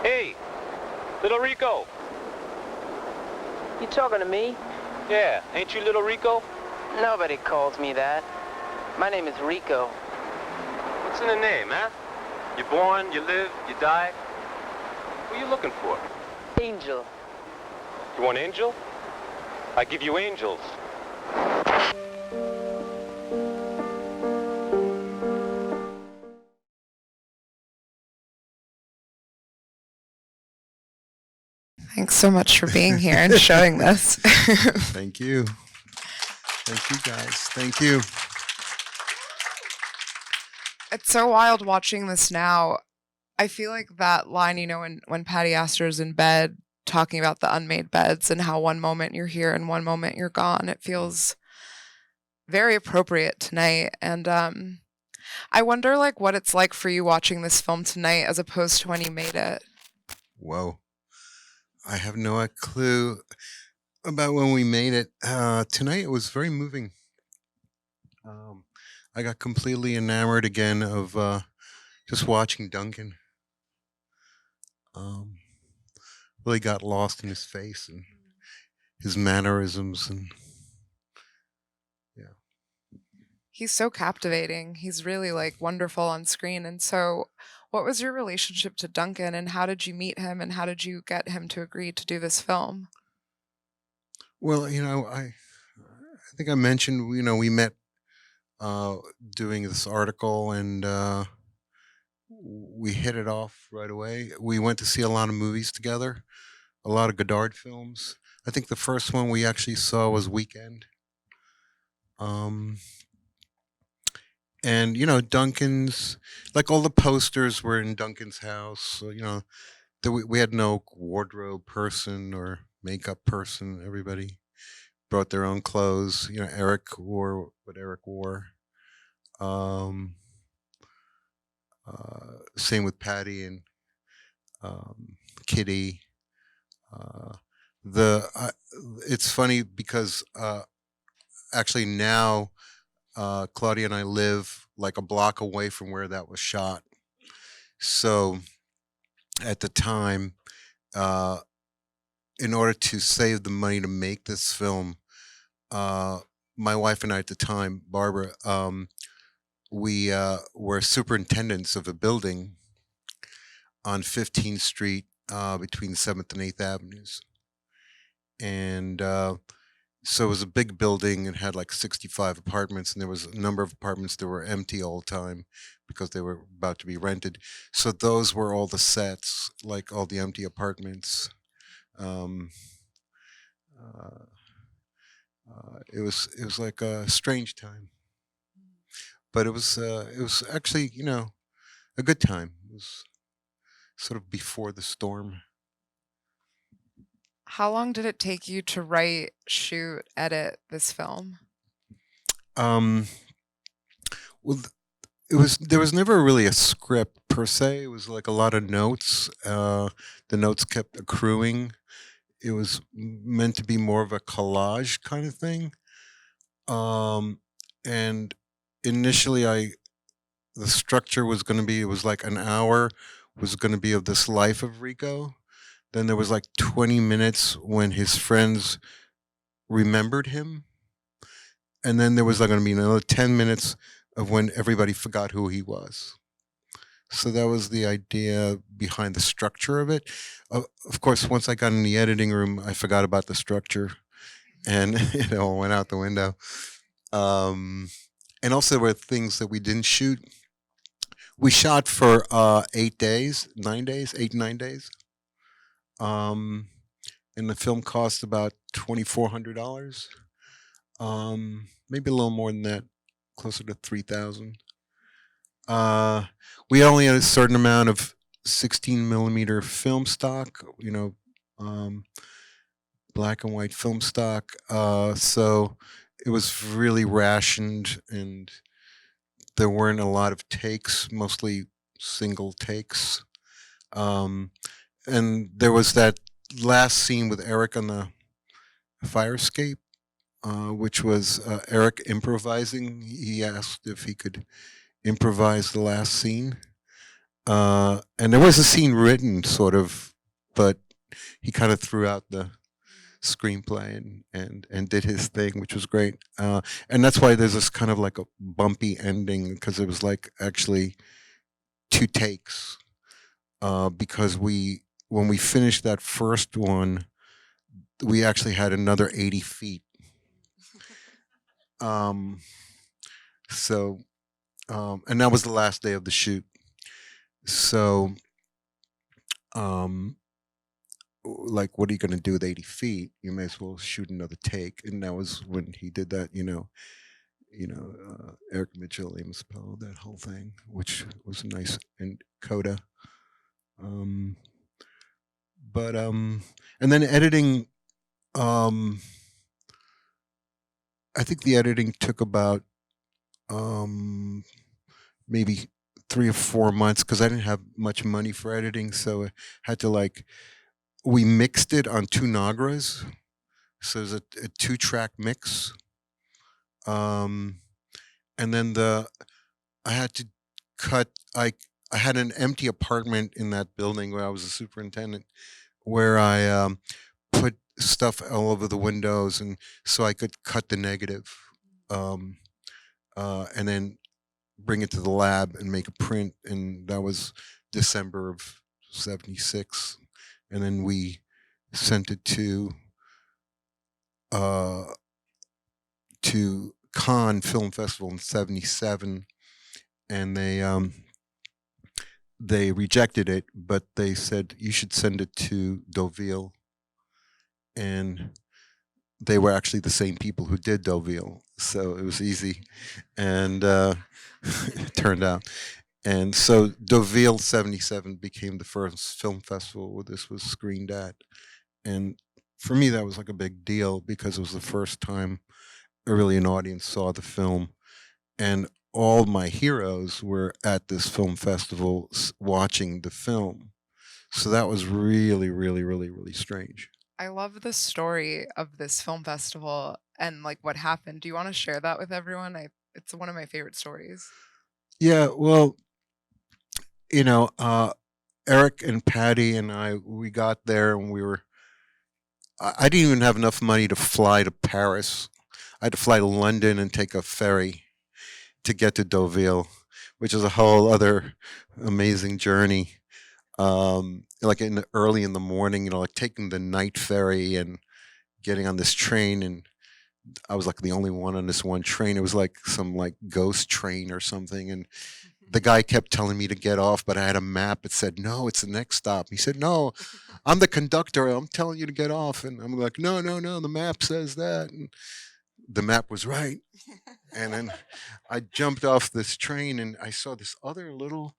Hey, little Rico. You talking to me? Yeah, ain't you little Rico? Nobody calls me that. My name is Rico. What's in the name, huh? You born, you live, you die? Who you looking for? Angel. You want angel? I give you angels. Thanks so much for being here and showing this. Thank you. Thank you, guys. Thank you. It's so wild watching this now. I feel like that line, when Patty Astor's in bed talking about the unmade beds and how one moment you're here and one moment you're gone, it feels very appropriate tonight. And I wonder what it's like for you watching this film tonight as opposed to when you made it. Whoa. I have no clue about when we made it. Tonight it was very moving. I got completely enamored again of just watching Duncan. Really got lost in his face and his mannerisms, and yeah. He's so captivating. He's really wonderful on screen. And so what was your relationship to Duncan, and how did you meet him, and how did you get him to agree to do this film? Well, I think I mentioned, we met doing this article, and we hit it off right away. We went to see a lot of movies together, a lot of Godard films. I think the first one we actually saw was Weekend. And Duncan's, all the posters were in Duncan's house. So, we had no wardrobe person or makeup person. Everybody brought their own clothes. Eric wore what Eric wore. Same with Patty and Kitty. It's funny because actually now Claudia and I live a block away from where that was shot. So at the time, in order to save the money to make this film, my wife and I at the time, Barbara, we were superintendents of a building on 15th Street between 7th and 8th Avenues. And so it was a big building. It had 65 apartments, and there was a number of apartments that were empty all the time because they were about to be rented. So those were all the sets, all the empty apartments. It was like a strange time, but it was actually a good time. It was sort of before the storm. How long did it take you to write, shoot, edit this film? Well, there was never really a script per se. It was a lot of notes. The notes kept accruing. It was meant to be more of a collage kind of thing. And initially the structure was going to be, it was an hour was going to be of this life of Rico. Then there was 20 minutes when his friends remembered him. And then there was going to be another 10 minutes of when everybody forgot who he was. So that was the idea behind the structure of it. Of course, once I got in the editing room, I forgot about the structure, and it all went out the window. And also there were things that we didn't shoot. We shot for 8 days, 9 days, 8, 9 days. And the film cost about $2,400. Maybe a little more than that, closer to $3,000. We only had a certain amount of 16 millimeter film stock, black and white film stock. So it was really rationed, and there weren't a lot of takes, mostly single takes. Um, and there was that last scene with Eric on the fire escape, which was Eric improvising. He asked if he could improvise the last scene. And there was a scene written, sort of, but he kind of threw out the screenplay and did his thing, which was great. And that's why there's this kind of like a bumpy ending, because it was like actually two takes. Because when we finished that first one, we actually had another 80 feet. Um, so, and that was the last day of the shoot. So, like, what are you going to do with 80 feet? You may as well shoot another take. And that was when he did that, Eric Mitchell, Amos Poe, that whole thing, which was nice, and Coda. But and then editing, I think the editing took about maybe 3 or 4 months, because I didn't have much money for editing, so I had to we mixed it on 2 Nagras, so there's a 2-track mix. And then I had to cut. I had an empty apartment in that building where I was a superintendent, where I put stuff all over the windows, and so I could cut the negative, and then bring it to the lab and make a print. And that was December of '76, and then we sent it to Cannes Film Festival in '77, and they rejected it, but they said you should send it to Deauville, and they were actually the same people who did Deauville, so it was easy, and it turned out. And so Deauville '77 became the first film festival where this was screened at, and for me that was like a big deal, because it was the first time really an audience saw the film, and all my heroes were at this film festival watching the film. So that was really, really, really, really strange. I love the story of this film festival and like what happened. Do you want to share that with everyone? It's one of my favorite stories. Yeah, well, Eric and Patty and we got there, and I didn't even have enough money to fly to Paris. I had to fly to London and take a ferry to get to Deauville, which is a whole other amazing journey. Like early in the morning, like taking the night ferry and getting on this train, and I was like the only one on this one train. It was like some ghost train or something, and the guy kept telling me to get off, but I had a map. It said, no, it's the next stop. He said, no, I'm the conductor. I'm telling you to get off. And I'm like, no, the map says that. And the map was right. And then I jumped off this train, and I saw this other little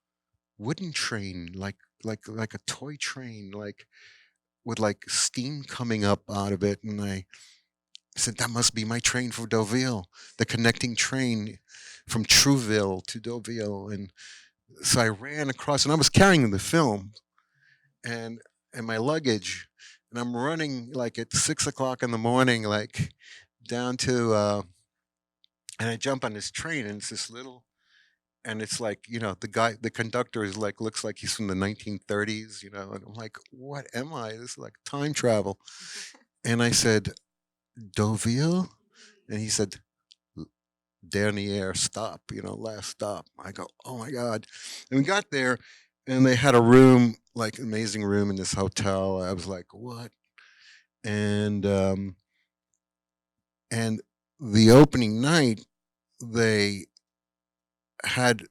wooden train, like a toy train, with steam coming up out of it. And I said, that must be my train for Deauville, the connecting train from Trouville to Deauville. And so I ran across, and I was carrying the film and my luggage, and I'm running at 6 o'clock in the morning, down to, and I jump on this train, and it's this little, and it's the conductor is looks like he's from the 1930s, and I'm like, what am I? This is like time travel. And I said, Deauville? And he said, dernier stop, last stop. I go, oh my God. And we got there, and they had a room, amazing room in this hotel. I was like, what? And the opening night, they had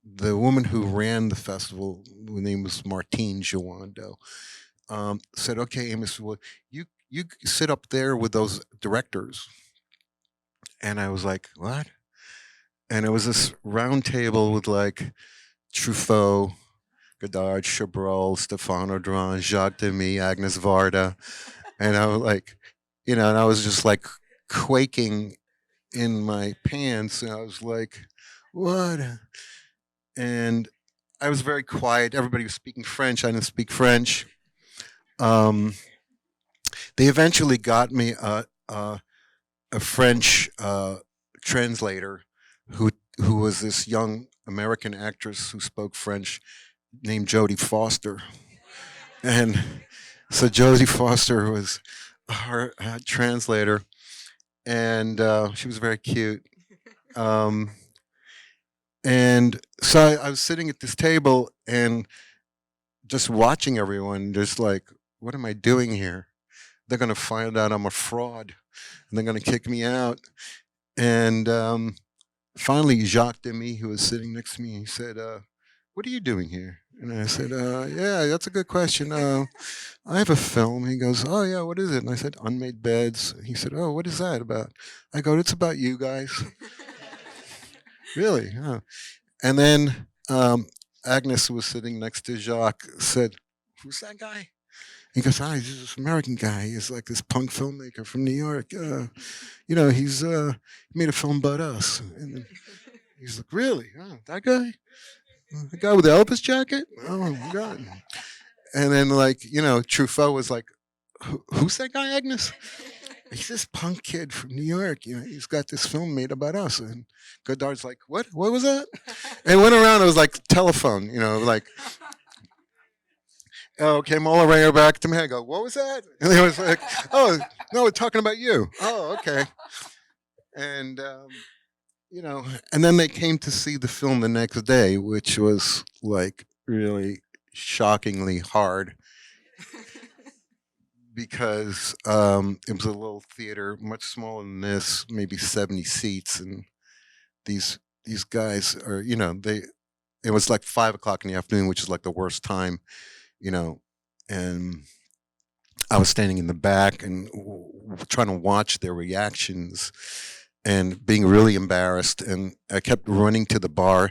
the woman who ran the festival, her name was Martine Joando, said, okay, Amos, well, you sit up there with those directors. And I was like, what? And it was this round table with Truffaut, Godard, Chabrol, Stefano Dran, Jacques Demy, Agnes Varda. And I was and I was just quaking in my pants, and I was like, "What?" And I was very quiet. Everybody was speaking French. I didn't speak French. Um, they eventually got me a French translator who who was this young American actress who spoke French named Jodie Foster, and so Jodie Foster was her translator, and she was very cute. Um, and so I was sitting at this table and just watching everyone, just like, what am I doing here? They're going to find out I'm a fraud, and they're going to kick me out. And finally, Jacques Demy, who was sitting next to me, he said, "What are you doing here?" And I said, "Yeah, that's a good question. I have a film." He goes, "Oh yeah, what is it?" And I said, "Unmade Beds." He said, "Oh, what is that about?" I go, "It's about you guys." Really? Huh. And then Agnes, who was sitting next to Jacques, said, "Who's that guy?" He goes, "Ah, he's this American guy. He's like this punk filmmaker from New York. He's he made a film about us." And then he's like, "Really? Oh, that guy? The guy with the Elvis jacket? Oh my god!" And then Truffaut was like, "Who's that guy, Agnes?" "He's this punk kid from New York. He's got this film made about us." And Godard's like, "What? What was that?" And it went around. It was like telephone. Like, oh, came all the way back to me. I go, "What was that?" And he was like, "Oh, no, we're talking about you." "Oh, okay." And and then they came to see the film the next day, which was like really shockingly hard because it was a little theater, much smaller than this, maybe 70 seats, and these these guys are, they. It was like 5 o'clock in the afternoon, which is like the worst time, you know, and I was standing in the back and trying to watch their reactions and being really embarrassed. And I kept running to the bar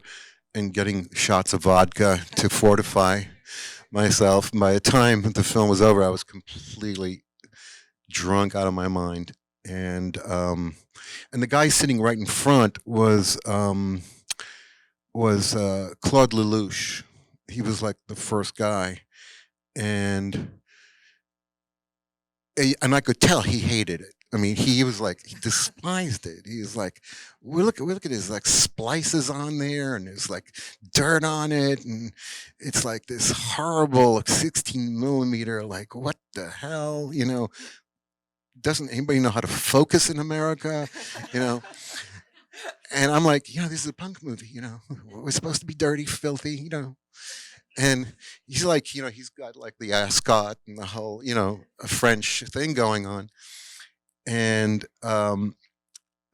and getting shots of vodka to fortify myself. By the time the film was over, I was completely drunk out of my mind. And the guy sitting right in front was Claude Lelouch. He was like the first guy, and and I could tell he hated it. I mean, he was like he despised it. He was like, we look at his like splices on there, and there's like dirt on it, and it's like this horrible 16 millimeter. Like, what the hell? Doesn't anybody know how to focus in America? You know, and I'm like, this is a punk movie. We're supposed to be dirty, filthy. And he's like, he's got like the ascot and the whole, a French thing going on. And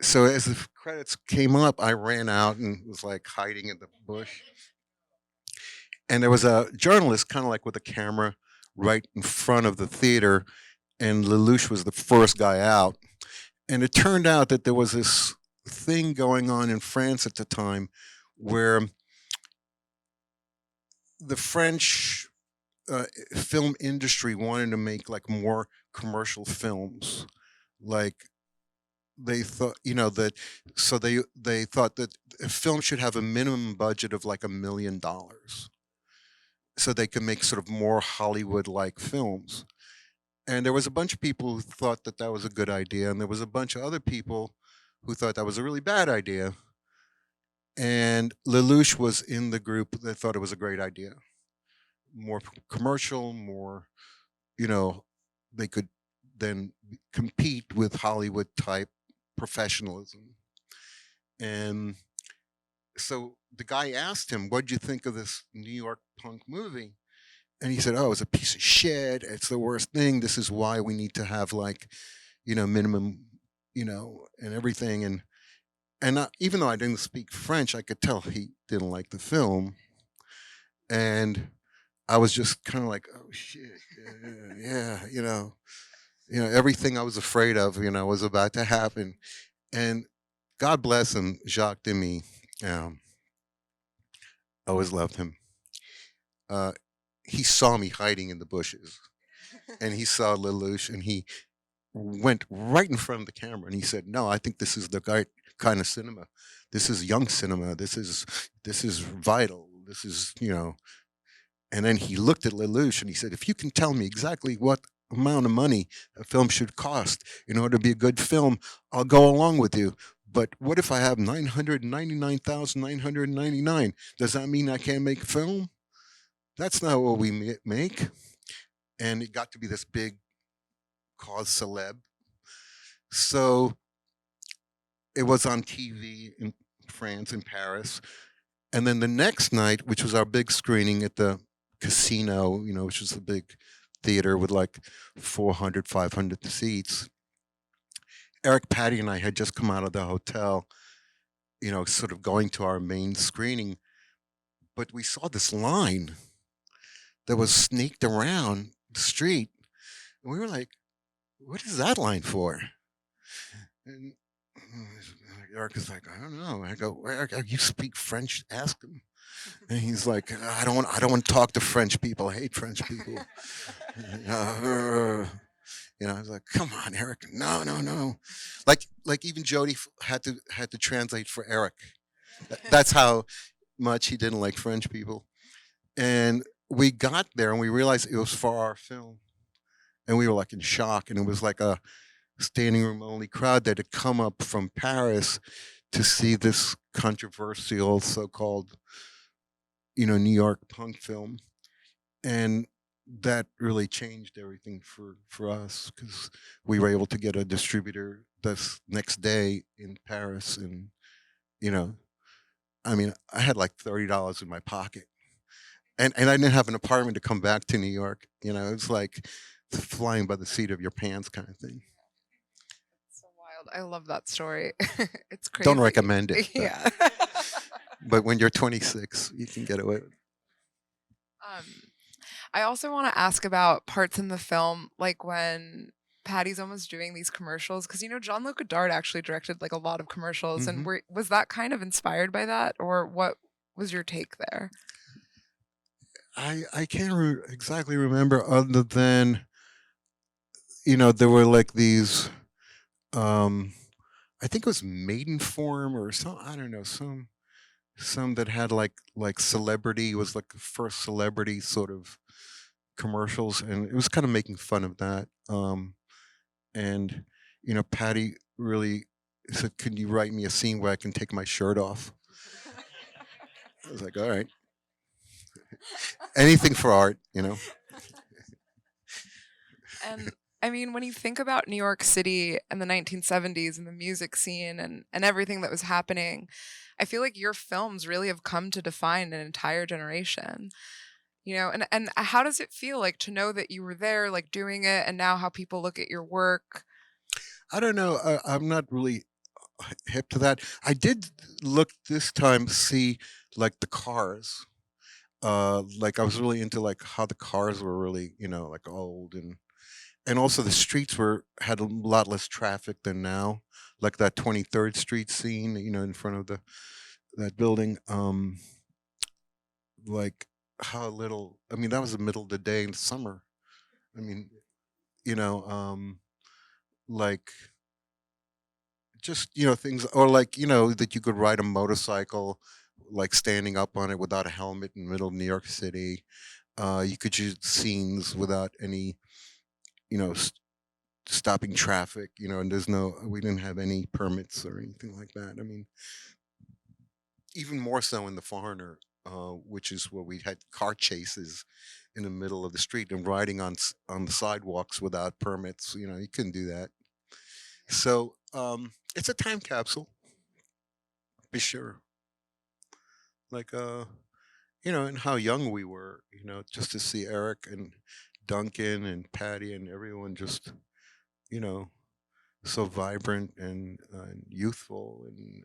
so as the credits came up, I ran out and was like hiding in the bush. And there was a journalist kind of like with a camera right in front of the theater. And Lelouch was the first guy out. And it turned out that there was this thing going on in France at the time where the French film industry wanted to make like more commercial films. Like they thought, that so they thought that a film should have a minimum budget of like $1 million, so they could make sort of more Hollywood like films. And there was a bunch of people who thought that that was a good idea, and there was a bunch of other people who thought that was a really bad idea. And Lelouch was in the group that thought it was a great idea. More commercial, more, you know, they could then compete with Hollywood type professionalism. And so the guy asked him, "What'd you think of this New York punk movie?" And he said, "Oh, it's a piece of shit. It's the worst thing. This is why we need to have like, minimum, and everything." And even though I didn't speak French, I could tell he didn't like the film. And I was just kind of like, "Oh shit, yeah, everything I was afraid of, was about to happen." And God bless him, Jacques Demy. Um, I always loved him. Uh, he saw me hiding in the bushes, and he saw Lelouch, and he went right in front of the camera, and he said, "No, I think this is the kind of cinema. This is young cinema. This is vital. This is, you know." And then he looked at Lelouch and he said, "If you can tell me exactly what amount of money a film should cost in order to be a good film, I'll go along with you. But what if I have 999,999? Does that mean I can't make a film? That's not what we make." And it got to be this big cause celeb. So it was on TV in France, in Paris. And then the next night, which was our big screening at the casino, you know, which was a big theater with like 400, 500 seats, Eric, Patty, and I had just come out of the hotel, you know, sort of going to our main screening. But we saw this line that was snaked around the street. And we were like, "What is that line for?" And Eric is like, "I don't know." I go, "Eric, you speak French? Ask him." And he's like, I don't want to talk to French people. I hate French people." You know, I was like, "Come on, Eric. No, no, no." Like even Jody had to translate for Eric. That's how much he didn't like French people. And we got there and we realized it was for our film. And we were like in shock. And it was like a standing room only crowd that had come up from Paris to see this controversial so-called, you know, New York punk film. And that really changed everything for us, because we were able to get a distributor this next day in Paris. And, you know, I mean, I had like $30 in my pocket. And I didn't have an apartment to come back to New York. You know, it's like flying by the seat of your pants kind of thing. So wild. I love that story. It's crazy. Don't recommend it. Yeah. But when you're 26, you can get away with it. I also want to ask about parts in the film, like when Patty's almost doing these commercials, because you know John-Luc Godard actually directed like a lot of commercials, and was that kind of inspired by that, or what was your take there? I can't exactly remember, other than, you know, there were like these, I think it was Maidenform or some, I don't know, some that had like celebrity, it was like the first celebrity sort of commercials, and it was kind of making fun of that. And you know, Patty really said, "Can you write me a scene where I can take my shirt off?" I was like, "All right, anything for art, you know." And I mean, when you think about New York City in the 1970s and the music scene and everything that was happening, I feel like your films really have come to define an entire generation. You know, and how does it feel like to know that you were there, like doing it, and now how people look at your work? I don't know. I'm not really hip to that. I did look this time to see like the cars. Like I was really into like how the cars were really, you know, like old, and also the streets had a lot less traffic than now. Like that 23rd Street scene, you know, in front of that building. Like how little. I mean, that was the middle of the day in summer. I mean, you know, like just, you know, things, or like, you know, that you could ride a motorcycle like standing up on it without a helmet in the middle of New York City. You could shoot scenes without any, you know, stopping traffic, you know, and we didn't have any permits or anything like that. I mean, even more so in The Foreigner, which is where we had car chases in the middle of the street and riding on the sidewalks without permits. You know, you couldn't do that. So it's a time capsule, be sure. Like you know, and how young we were. You know, just to see Eric and Duncan and Patty and everyone just, you know, so vibrant and youthful, and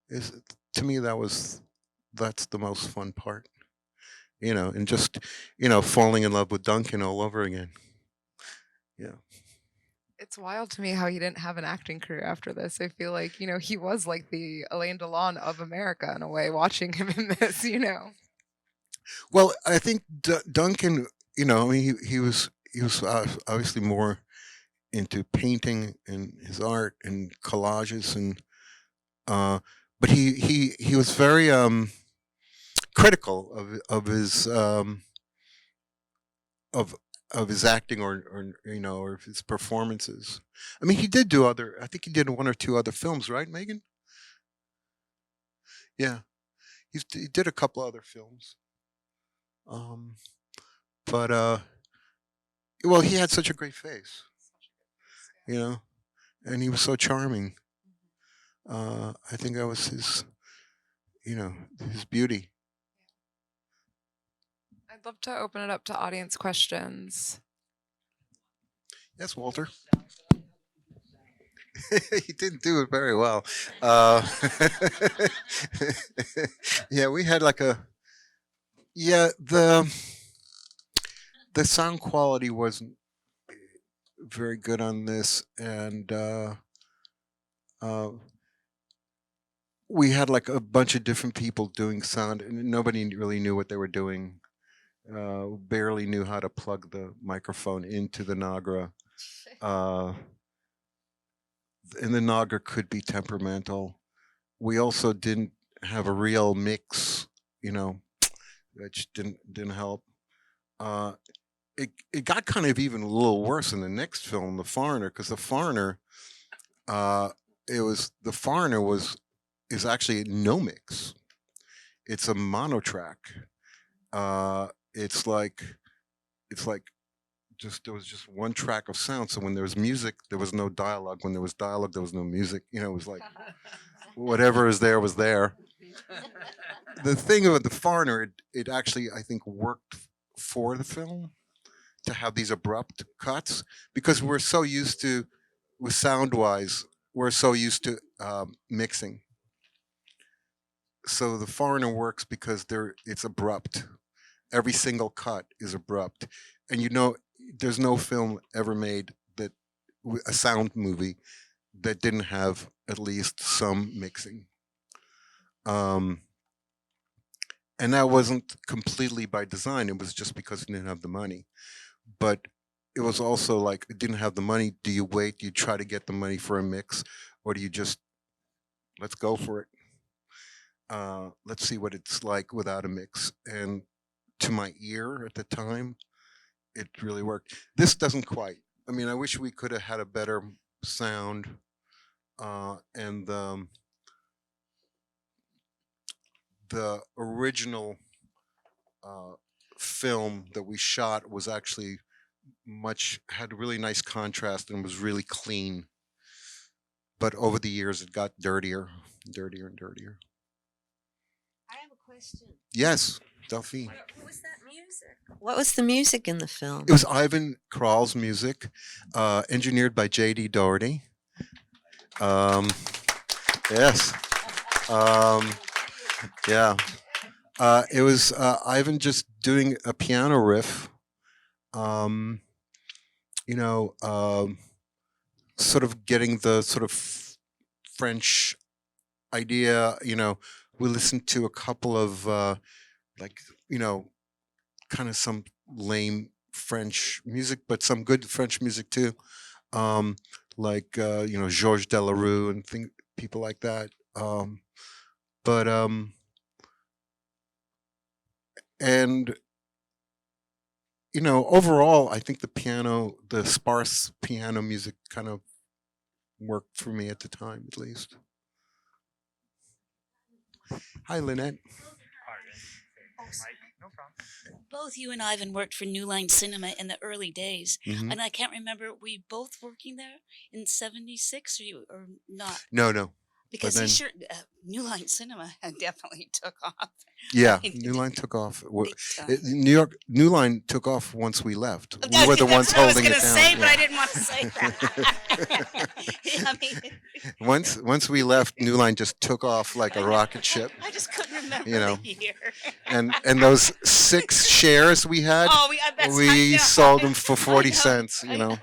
is to me that's the most fun part. You know, and just, you know, falling in love with Duncan all over again. Yeah. It's wild to me how he didn't have an acting career after this. I feel like, you know, he was like the Alain Delon of America in a way, watching him in this, you know. Well, I think Duncan, you know, I mean, he was obviously more into painting and his art and collages, and but he was very critical of of his acting, or of his performances. I mean, he did do other. I think he did one or two other films, right, Megan? Yeah, he did a couple other films. Um, but well, he had such a great face, you know, and he was so charming. I think that was his beauty. I'd love to open it up to audience questions. Yes, Walter. He didn't do it very well. Uh, yeah, we had like the sound quality wasn't very good on this, and uh, we had like a bunch of different people doing sound, and nobody really knew what they were doing. Barely knew how to plug the microphone into the Nagra. Uh, and the Naga could be temperamental. We also didn't have a real mix, which didn't help. Uh, it got kind of even a little worse in the next film, The Foreigner, because The Foreigner, The Foreigner is actually no mix. It's a mono track. It's like just there was just one track of sound. So when there was music, there was no dialogue. When there was dialogue, there was no music. It was like whatever is there was there. The thing about The Foreigner, it actually, I think, worked for the film to have these abrupt cuts, because we're so used to, with sound wise, we're so used to mixing. So The Foreigner works because it's abrupt. Every single cut is abrupt, and there's no film ever made a sound movie that didn't have at least some mixing. And that wasn't completely by design. It was just because it didn't have the money. But it was also like, it didn't have the money. Do you wait? Do you try to get the money for a mix? Or do you just, let's go for it? Let's see what it's like without a mix. And to my ear at the time, it really worked. This doesn't quite. I mean, I wish we could have had a better sound. And the original film that we shot was actually had really nice contrast and was really clean. But over the years, it got dirtier and dirtier. I have a question. Yes, Delphine. What was that music? What was the music in the film? It was Ivan Kral's music, engineered by J.D. Doherty. Yes. Yeah. It was Ivan just doing a piano riff, sort of getting the sort of French idea. We listened to a couple of kind of some lame French music, but some good French music too, Georges Delerue and people like that. Overall, I think the sparse piano music kind of worked for me at the time, at least. Hi, Lynette. No problem. Both you and Ivan worked for New Line Cinema in the early days, and I can't remember. Were you both working there in '76, or not? No. Because New Line Cinema definitely took off. Yeah, New Line took off. New Line took off once we left. We were the ones That's what holding it I was down. going to say, but I didn't want to say that. Once we left, New Line just took off like a rocket ship. I just couldn't remember the year. and those 6 shares we had, I know. sold them for 40 cents. I know.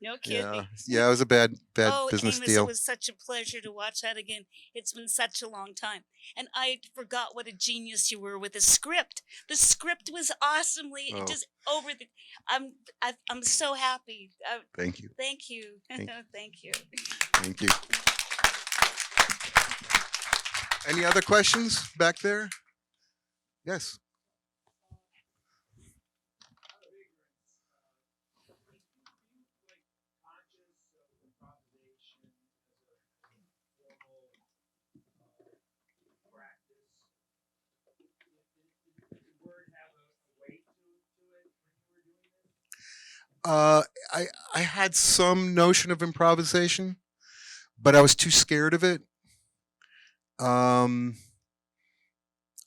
No kidding. Yeah, it was a bad Oh, business Amos, it deal. was such a pleasure to watch that again. It's been such a long time. And I forgot what a genius you were with the script. The script was awesomely Oh, just over the. I'm so happy. thank you, Thank you. thank, Thank you. thank you. Any other questions back there? Yes. Uh, I had some notion of improvisation, but I was too scared of it. Um,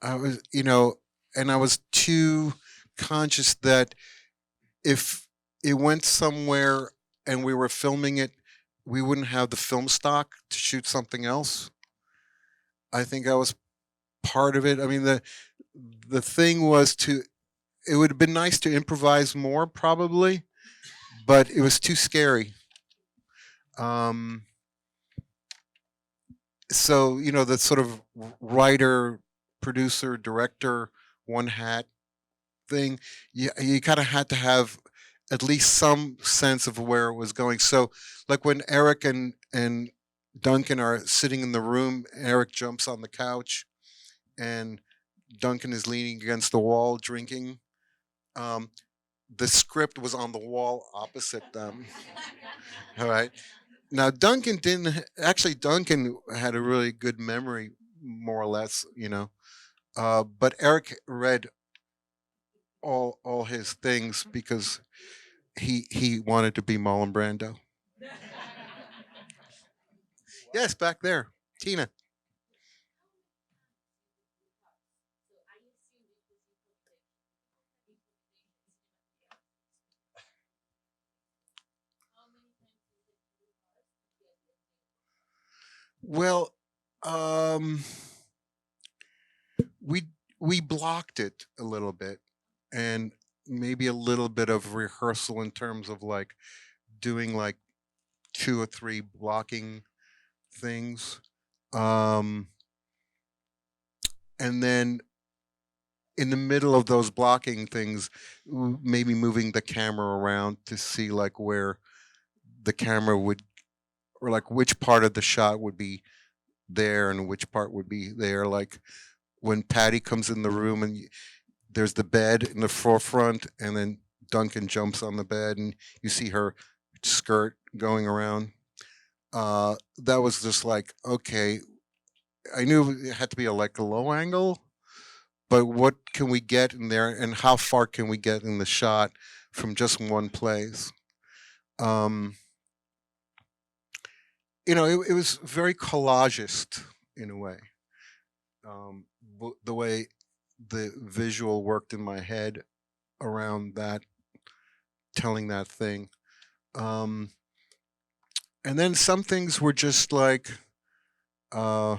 I was, and I was too conscious that if it went somewhere and we were filming it, we wouldn't have the film stock to shoot something else. I think I was part of it. I mean, the thing was to. It would have been nice to improvise more, probably, but it was too scary. Um, so the sort of writer, producer, director, one hat thing. You kind of had to have at least some sense of where it was going. So, like when Eric and Duncan are sitting in the room, Eric jumps on the couch, and Duncan is leaning against the wall drinking. Um, the script was on the wall opposite them. All right. Now Duncan didn't actually. Duncan had a really good memory, more or less, But Eric read all his things because he wanted to be Marlon Brando. Yes, back there, Tina. Well, um, we we blocked it a little bit, and maybe a little bit of rehearsal in terms of like doing like two or three blocking things, um, and then in the middle of those blocking things, maybe moving the camera around to see like where the camera would, or like which part of the shot would be there and which part would be there. Like when Patty comes in the room and there's the bed in the forefront, and then Duncan jumps on the bed and you see her skirt going around. That was just like, okay, I knew it had to be like a low angle, but what can we get in there, and how far can we get in the shot from just one place? Um, it was very collagist in a way. The way the visual worked in my head around that, telling that thing. Um, and then some things were just uh,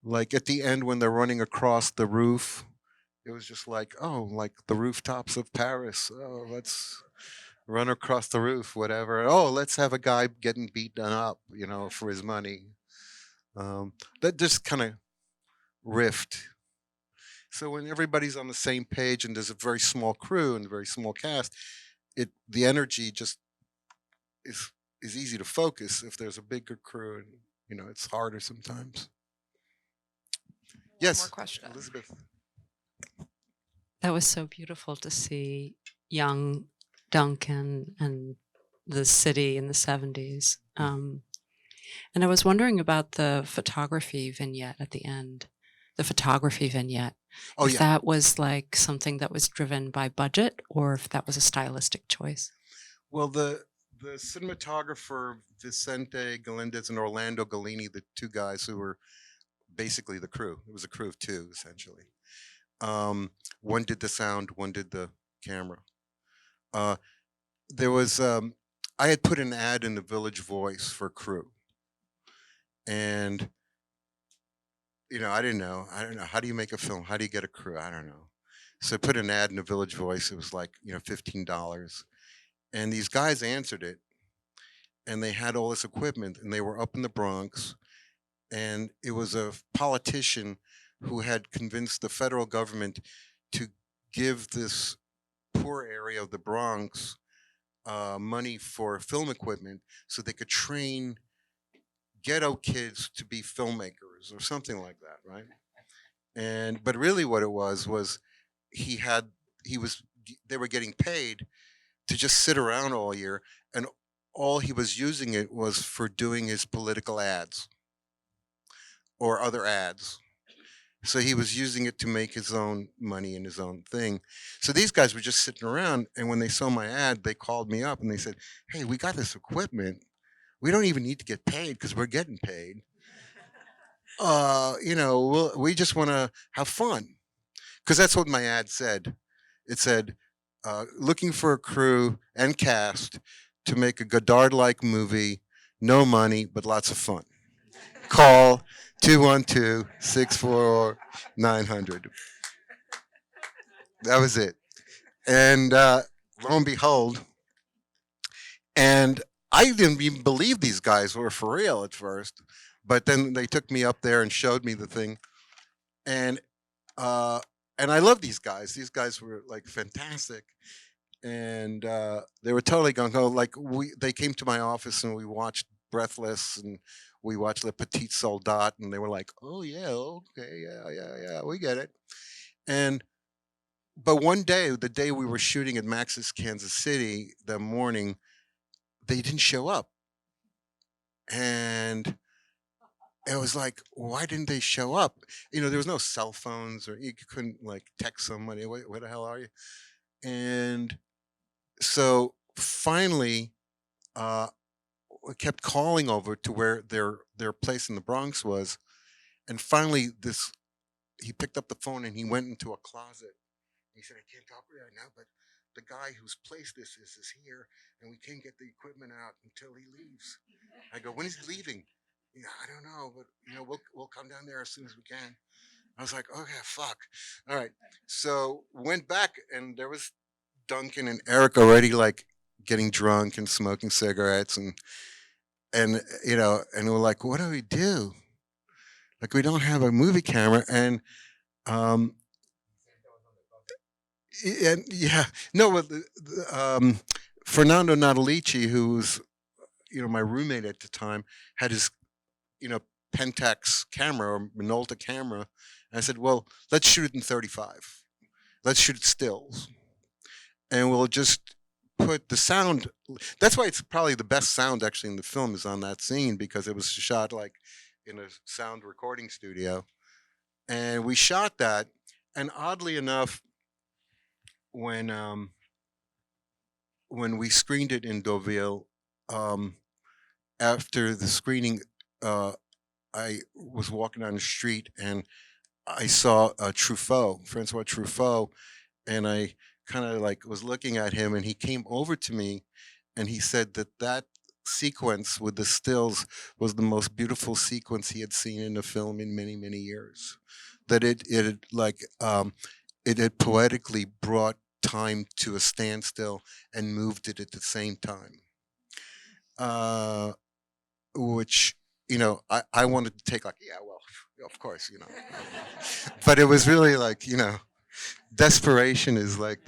like at the end when they're running across the roof. It was just like, oh, like the rooftops of Paris. Oh, let's run across the roof, whatever. Oh, let's have a guy getting beaten up, for his money. That just kind of riffed. So when everybody's on the same page and there's a very small crew and a very small cast, the energy just is easy to focus. If there's a bigger crew, and it's harder sometimes. One more Yes, question. Elizabeth. That was so beautiful to see young Duncan and the city in the 70s. And I was wondering about the photography vignette at the end. The photography vignette. Oh, if yeah. that was like something that was driven by budget, or if that was a stylistic choice. Well, the cinematographer Vicente Galindez and Orlando Galini, the two guys who were basically the crew. It was a crew of two, essentially. One did the sound, one did the camera. There was I had put an ad in the Village Voice for crew, and I didn't know. How do you make a film? How do you get a crew? I don't know. So I put an ad in the Village Voice. It was like $15, and these guys answered it, and they had all this equipment, and they were up in the Bronx, and it was a politician who had convinced the federal government to give this poor area of the Bronx money for film equipment so they could train ghetto kids to be filmmakers or something like that, right? And but really, what it was he had he was they were getting paid to just sit around all year, and all he was using it was for doing his political ads or other ads. So he was using it to make his own money and his own thing. So these guys were just sitting around, and when they saw my ad, they called me up and they said, "Hey, we got this equipment. We don't even need to get paid because we're getting paid. We just want to have fun." Because that's what my ad said. It said, "Looking for a crew and cast to make a Godard-like movie, no money but lots of fun. Call 212-644-900." That was it. And lo and behold, and I didn't even believe these guys were for real at first, but then they took me up there and showed me the thing, and uh, and I love these guys. These guys were like fantastic, and they were totally gung ho. Like they came to my office and we watched Breathless and we watched Le Petit Soldat, and they were like, "Oh yeah, okay, yeah, we get it." And but one day, the day we were shooting at Max's Kansas City, the morning, they didn't show up, and it was like, why didn't they show up? There was no cell phones, or you couldn't like text somebody. Where the hell are you? And so finally, uh, we kept calling over to where their place in the Bronx was, and finally, he picked up the phone and he went into a closet. He said, "I can't talk right now, but the guy whose place this is here, and we can't get the equipment out until he leaves." I go, "When is he leaving?" "Yeah, I don't know, but we'll come down there as soon as we can." I was like, "Okay, fuck, all right." So went back, and there was Duncan and Eric already like getting drunk and smoking cigarettes, and we're like, "What do we do? Like, we don't have a movie camera." And um, and yeah, no, but Fernando Natalici, who was my roommate at the time, had his you know Pentax camera or Minolta camera. And I said, "Well, let's shoot it in 35. Let's shoot it stills, and we'll just put the sound." That's why it's probably the best sound actually in the film is on that scene, because it was shot like in a sound recording studio, and we shot that. And oddly enough, when we screened it in Deauville, um, after the screening, I was walking down the street and I saw Francois Truffaut, and I kind of like was looking at him, and he came over to me, and he said that sequence with the stills was the most beautiful sequence he had seen in a film in many, many years. That it had it had poetically brought time to a standstill and moved it at the same time. Which I wanted to take like, yeah, well, of course, but it was really like, desperation is like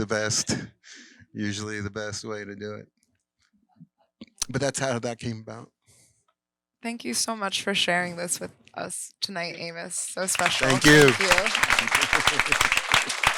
usually the best way to do it. But that's how that came about. Thank you so much for sharing this with us tonight, Amos. So special. Thank you. Thank you.